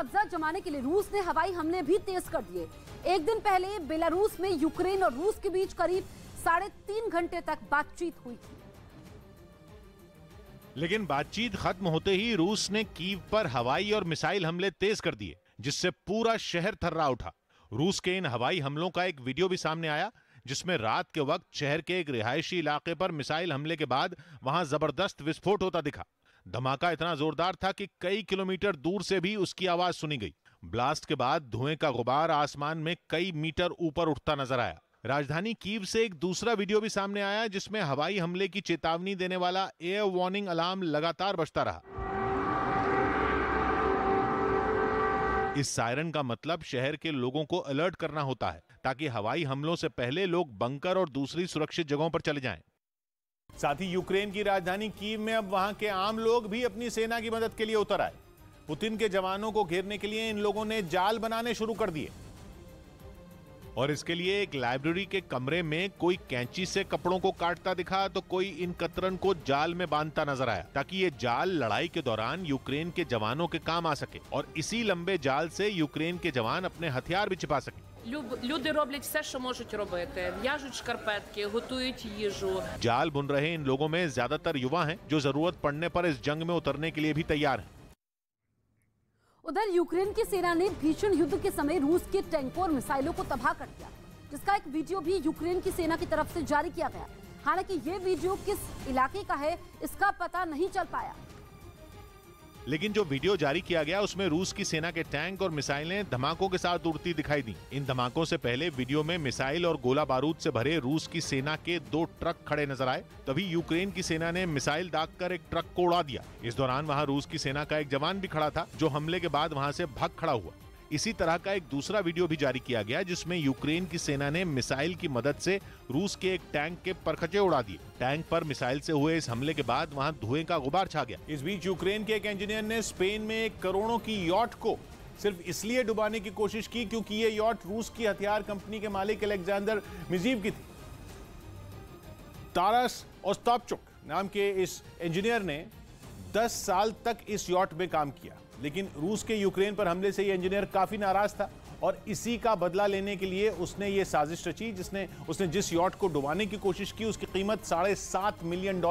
कब्जा जमाने के लिए रूस ने हवाई हमले भी तेज कर दिए। एक दिन पहले बेलारूस में यूक्रेन और रूस के बीच करीब 3.5 घंटे तक बातचीत हुई थी। लेकिन बातचीत खत्म होते ही रूस ने कीव पर हवाई और मिसाइल हमले तेज कर दिए, जिससे पूरा शहर थर्रा उठा। रूस के इन हवाई हमलों का एक वीडियो भी सामने आया, जिसमें रात के वक्त शहर के एक रिहायशी इलाके पर मिसाइल हमले के बाद वहां जबरदस्त विस्फोट होता दिखा। धमाका इतना जोरदार था कि कई किलोमीटर दूर से भी उसकी आवाज सुनी गई। ब्लास्ट के बाद धुएं का गुबार आसमान में कई मीटर ऊपर उठता नजर आया। राजधानी कीव से एक दूसरा वीडियो भी सामने आया, जिसमें हवाई हमले की चेतावनी देने वाला एयर वार्निंग अलार्म लगातार बजता रहा। इस सायरन का मतलब शहर के लोगों को अलर्ट करना होता है, ताकि हवाई हमलों से पहले लोग बंकर और दूसरी सुरक्षित जगहों पर चले जाएं। साथ ही यूक्रेन की राजधानी कीव में अब वहां के आम लोग भी अपनी सेना की मदद के लिए उतर आए। पुतिन के जवानों को घेरने के लिए इन लोगों ने जाल बनाने शुरू कर दिए और इसके लिए एक लाइब्रेरी के कमरे में कोई कैंची से कपड़ों को काटता दिखा, तो कोई इन कतरन को जाल में बांधता नजर आया, ताकि ये जाल लड़ाई के दौरान यूक्रेन के जवानों के काम आ सके और इसी लंबे जाल से यूक्रेन के जवान अपने हथियार भी छिपा सके। Люди роблять все, що можуть робити. В'яжуть шкарпетки, готують їжу. जाल बुन रहे इन लोगों में ज्यादातर युवा हैं, जो जरूरत पड़ने पर इस जंग में उतरने के लिए भी तैयार हैं। उधर यूक्रेन की सेना ने भीषण युद्ध के समय रूस के टैंकों और मिसाइलों को तबाह कर दिया, जिसका एक वीडियो भी यूक्रेन की सेना की तरफ से जारी किया गया। हालांकि ये वीडियो किस इलाके का है, इसका पता नहीं चल पाया। लेकिन जो वीडियो जारी किया गया उसमें रूस की सेना के टैंक और मिसाइलें धमाकों के साथ उड़ती दिखाई दी। इन धमाकों से पहले वीडियो में मिसाइल और गोला बारूद से भरे रूस की सेना के 2 ट्रक खड़े नजर आए। तभी यूक्रेन की सेना ने मिसाइल दागकर एक ट्रक को उड़ा दिया। इस दौरान वहां रूस की सेना का एक जवान भी खड़ा था, जो हमले के बाद वहां से भाग खड़ा हुआ। इसी तरह का एक दूसरा वीडियो भी जारी किया गया, जिसमें यूक्रेन की सेना ने मिसाइल की मदद से रूस के एक टैंक के परखचे उड़ा दिए। टैंक पर मिसाइल से हुए इस हमले के बाद वहां धुएं का गुबार छा गया। इस बीच यूक्रेन के एक इंजीनियर ने स्पेन में एक करोड़ों की यॉट को सिर्फ इसलिए डुबाने की कोशिश की क्योंकि ये यॉट रूस की हथियार कंपनी के मालिक अलेक्जेंडर मिजीव की थी। तारस ओस्तापचुक नाम के इस इंजीनियर ने 10 साल तक इस यॉट में काम किया, लेकिन रूस के यूक्रेन पर हमले से यह इंजीनियर काफी नाराज था और इसी का बदला लेने के लिए उसने ये साजिश रची, उसने जिस यॉट को डुबाने की कोशिश की उसकी कीमत $7.5 मिलियन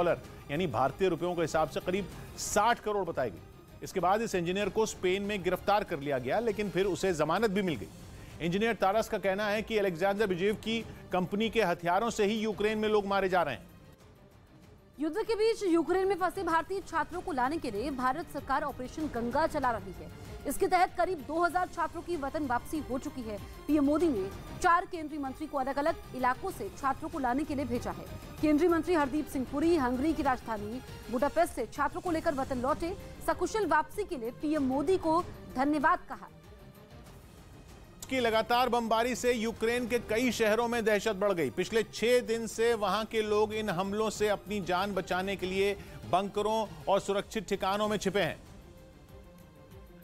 यानी भारतीय रुपयों के हिसाब से करीब 60 करोड़ बताई गई। इसके बाद इस इंजीनियर को स्पेन में गिरफ्तार कर लिया गया, लेकिन फिर उसे जमानत भी मिल गई। इंजीनियर तारस का कहना है कि अलेक्जेंडर मिजीव की कंपनी के हथियारों से ही यूक्रेन में लोग मारे जा रहे हैं। युद्ध के बीच यूक्रेन में फंसे भारतीय छात्रों को लाने के लिए भारत सरकार ऑपरेशन गंगा चला रही है। इसके तहत करीब 2000 छात्रों की वतन वापसी हो चुकी है। पीएम मोदी ने 4 केंद्रीय मंत्री को अलग अलग इलाकों से छात्रों को लाने के लिए भेजा है। केंद्रीय मंत्री हरदीप सिंह पुरी हंगरी की राजधानी बुडापेस्ट से छात्रों को लेकर वतन लौटे। सकुशल वापसी के लिए पीएम मोदी को धन्यवाद कहा। की लगातार बमबारी से यूक्रेन के कई शहरों में दहशत बढ़ गई। पिछले 6 दिन से वहां के लोग इन हमलों से अपनी जान बचाने के लिए बंकरों और सुरक्षित ठिकानों में छिपे हैं।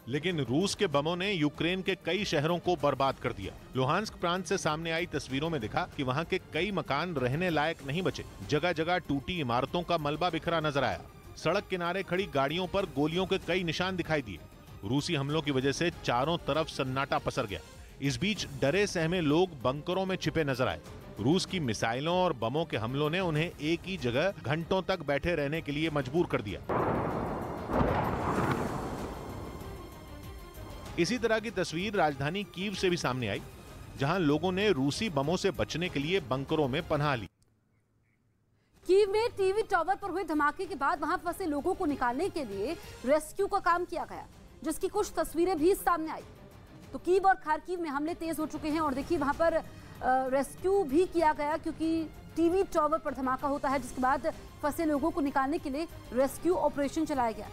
लेकिन रूस के बमों ने यूक्रेन के कई शहरों को बर्बाद कर दिया। लुहांस्क प्रांत से सामने आई तस्वीरों में दिखा कि वहां के कई मकान रहने लायक नहीं बचे। जगह जगह टूटी इमारतों का मलबा बिखरा नजर आया। सड़क किनारे खड़ी गाड़ियों पर गोलियों के कई निशान दिखाई दिए। रूसी हमलों की वजह से चारों तरफ सन्नाटा पसर गया। इस बीच डरे सहमे लोग बंकरों में छिपे नजर आए। रूस की मिसाइलों और बमों के हमलों ने उन्हें एक ही जगह घंटों तक बैठे रहने के लिए मजबूर कर दिया। इसी तरह की तस्वीर राजधानी कीव से भी सामने आई, जहां लोगों ने रूसी बमों से बचने के लिए बंकरों में पनाह ली। कीव में टीवी टावर पर हुए धमाके के बाद वहां फंसे लोगों को निकालने के लिए रेस्क्यू का काम किया गया, जिसकी कुछ तस्वीरें भी सामने आई। तो कीव और खार्किव में हमले तेज हो चुके हैं और देखिए वहां पर रेस्क्यू भी किया गया, क्योंकि टीवी टावर पर धमाका होता है, जिसके बाद फंसे लोगों को निकालने के लिए रेस्क्यू ऑपरेशन चलाया गया।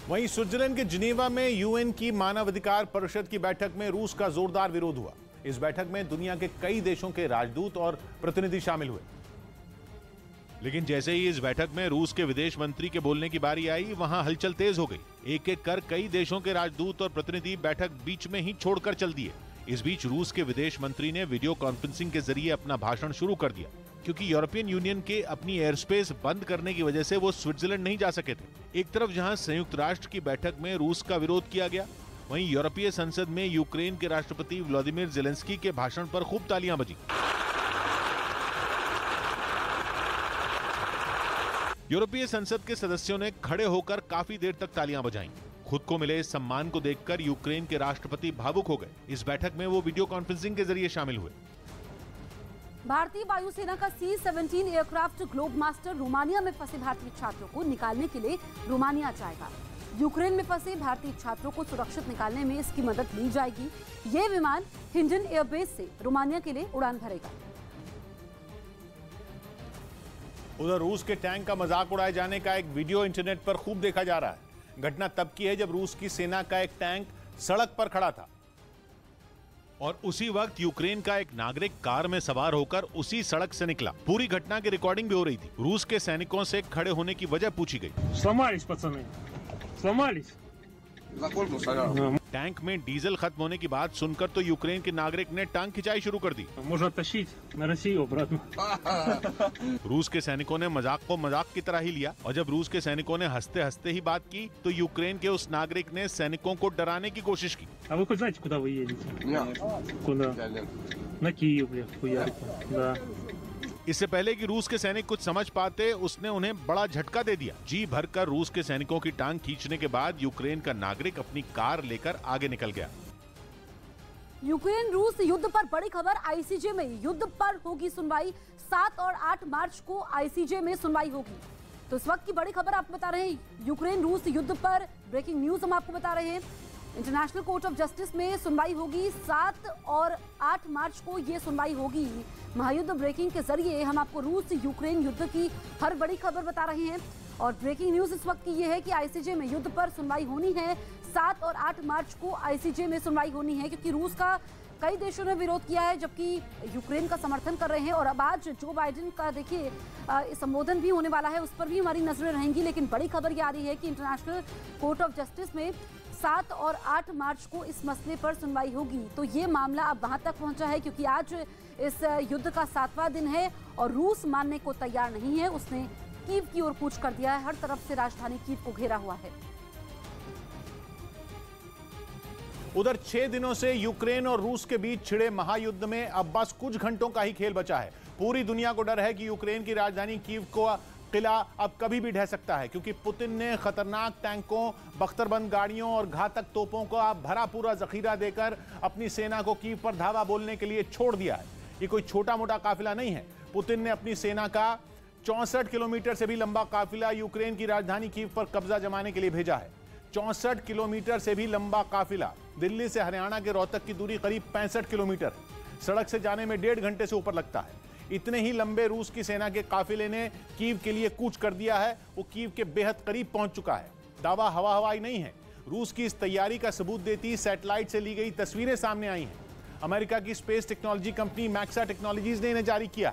वहीं स्विट्जरलैंड के जिनेवा में यूएन की मानवाधिकार परिषद की बैठक में रूस का जोरदार विरोध हुआ। इस बैठक में दुनिया के कई देशों के राजदूत और प्रतिनिधि शामिल हुए। लेकिन जैसे ही इस बैठक में रूस के विदेश मंत्री के बोलने की बारी आई, वहां हलचल तेज हो गई। एक एक कर कई देशों के राजदूत और प्रतिनिधि बैठक बीच में ही छोड़कर चल दिए। इस बीच रूस के विदेश मंत्री ने वीडियो कॉन्फ्रेंसिंग के जरिए अपना भाषण शुरू कर दिया। क्योंकि यूरोपियन यूनियन के अपनी एयर स्पेस बंद करने की वजह से वो स्विट्जरलैंड नहीं जा सके थे। एक तरफ जहां संयुक्त राष्ट्र की बैठक में रूस का विरोध किया गया, वहीं यूरोपीय संसद में यूक्रेन के राष्ट्रपति व्लादिमीर ज़ेलेंस्की के भाषण पर खूब तालियां बजी। यूरोपीय संसद के सदस्यों ने खड़े होकर काफी देर तक तालियां बजाईं। खुद को मिले इस सम्मान को देखकर यूक्रेन के राष्ट्रपति भावुक हो गए। इस बैठक में वो वीडियो कॉन्फ्रेंसिंग के जरिए शामिल हुए। भारतीय वायुसेना का C-17 aircraft globe master Romania में फंसे भारतीय छात्रों को निकालने के लिए रोमानिया जाएगा। यूक्रेन में फंसे भारतीय छात्रों को सुरक्षित निकालने में इसकी मदद ली जाएगी। ये विमान हिंडन एयरबेस से रोमानिया के लिए उड़ान भरेगा। उधर रूस के टैंक का मजाक उड़ाए जाने का एक वीडियो इंटरनेट पर खूब देखा जा रहा है। घटना तब की है जब रूस की सेना का एक टैंक सड़क पर खड़ा था और उसी वक्त यूक्रेन का एक नागरिक कार में सवार होकर उसी सड़क से निकला। पूरी घटना की रिकॉर्डिंग भी हो रही थी। रूस के सैनिकों से खड़े होने की वजह पूछी गई। Сломались, पацаны, сломались। टैंक में डीजल खत्म होने की बात सुनकर तो यूक्रेन के नागरिक ने टांग खिंचाई शुरू कर दी। Можно оттащить на Россию обратно। रूस के सैनिकों ने मजाक को मजाक की तरह ही लिया और जब रूस के सैनिकों ने हंसते हंसते ही बात की तो यूक्रेन के उस नागरिक ने सैनिकों को डराने की कोशिश की। А вы хоть знаете, куда вы едете? Куда? На Киев, бля, хуярите. Да. इससे पहले कि रूस के सैनिक कुछ समझ पाते, उसने उन्हें बड़ा झटका दे दिया। जी भरकर रूस के सैनिकों की टांग खींचने के बाद यूक्रेन का नागरिक अपनी कार लेकर आगे निकल गया। यूक्रेन रूस युद्ध पर बड़ी खबर। आईसीजे में युद्ध पर होगी सुनवाई। 7 और 8 मार्च को आईसीजे में सुनवाई होगी। तो इस वक्त की बड़ी खबर आपको बता रहे हैं। यूक्रेन रूस युद्ध पर ब्रेकिंग न्यूज हम आपको बता रहे हैं। इंटरनेशनल कोर्ट ऑफ जस्टिस में सुनवाई होगी। 7 और 8 मार्च को ये सुनवाई होगी। महायुद्ध ब्रेकिंग के जरिए हम आपको रूस यूक्रेन युद्ध की हर बड़ी खबर बता रहे हैं और ब्रेकिंग न्यूज इस वक्त की ये है कि आईसीजे में युद्ध पर सुनवाई होनी है। 7 और 8 मार्च को आईसीजे में सुनवाई होनी है क्योंकि रूस का कई देशों ने विरोध किया है जबकि यूक्रेन का समर्थन कर रहे हैं। और अब आज जो बाइडेन का देखिए संबोधन भी होने वाला है, उस पर भी हमारी नजरें रहेंगी। लेकिन बड़ी खबर ये आ रही है कि इंटरनेशनल कोर्ट ऑफ जस्टिस में 7 और 8 मार्च को इस मसले पर सुनवाई होगी। तो ये मामला अब वहां तक पहुंचा है क्योंकि आज इस युद्ध का 7वां दिन है और रूस मानने को तैयार नहीं है। उसने कीव की ओर कूच कर दिया है। हर तरफ से राजधानी कीव को घेरा हुआ है। उधर 6 दिनों से यूक्रेन और रूस के बीच छिड़े महायुद्ध में अब बस कुछ घंटों का ही खेल बचा है। पूरी दुनिया को डर है कि यूक्रेन की राजधानी कीव को किला अब कभी भी ढह सकता है क्योंकि पुतिन ने खतरनाक टैंकों, बख्तरबंद गाड़ियों और घातक तोपों का भरा पूरा जखीरा देकर अपनी सेना को कीव पर धावा बोलने के लिए छोड़ दिया है। ये कोई छोटा मोटा काफिला नहीं है। पुतिन ने अपनी सेना का 64 किलोमीटर से भी लंबा काफिला यूक्रेन की राजधानी कीव पर कब्जा जमाने के लिए भेजा है। 64 किलोमीटर से भी लंबा काफिला। दिल्ली से हरियाणा के रोहतक की दूरी करीब 65 किलोमीटर है। सड़क से जाने में 1.5 घंटे से ऊपर लगता है। इतने ही लंबे रूस की सेना के काफिले ने कीव के लिए कूच कर दिया है। वो कीव के बेहद करीब पहुंच चुका है। दावा हवाई नहीं है। रूस की इस तैयारी का सबूत देती सैटेलाइट से ली गई तस्वीरें सामने आई हैं। अमेरिका की स्पेस टेक्नोलॉजी कंपनी मैक्सा टेक्नोलॉजीज ने इन्हें जारी किया,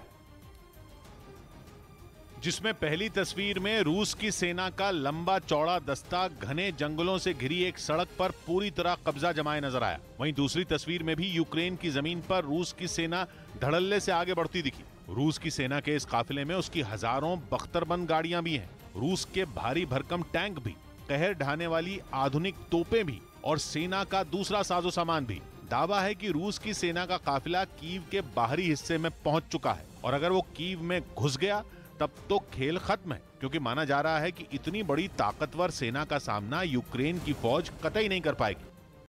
जिसमें पहली तस्वीर में रूस की सेना का लंबा चौड़ा दस्ता घने जंगलों से घिरी एक सड़क पर पूरी तरह कब्जा जमाए नजर आया। वहीं दूसरी तस्वीर में भी यूक्रेन की जमीन पर रूस की सेना धड़ल्ले से आगे बढ़ती दिखी। रूस की सेना के इस काफिले में उसकी हजारों बख्तरबंद गाड़ियां भी हैं, रूस के भारी भरकम टैंक भी, कहर ढाने वाली आधुनिक तोपें भी और सेना का दूसरा साजो सामान भी। दावा है कि रूस की सेना का काफिला कीव के बाहरी हिस्से में पहुंच चुका है और अगर वो कीव में घुस गया तब तो खेल खत्म है क्योंकि माना जा रहा है कि इतनी बड़ी ताकतवर सेना का सामना यूक्रेन की फौज कतई नहीं कर पाएगी।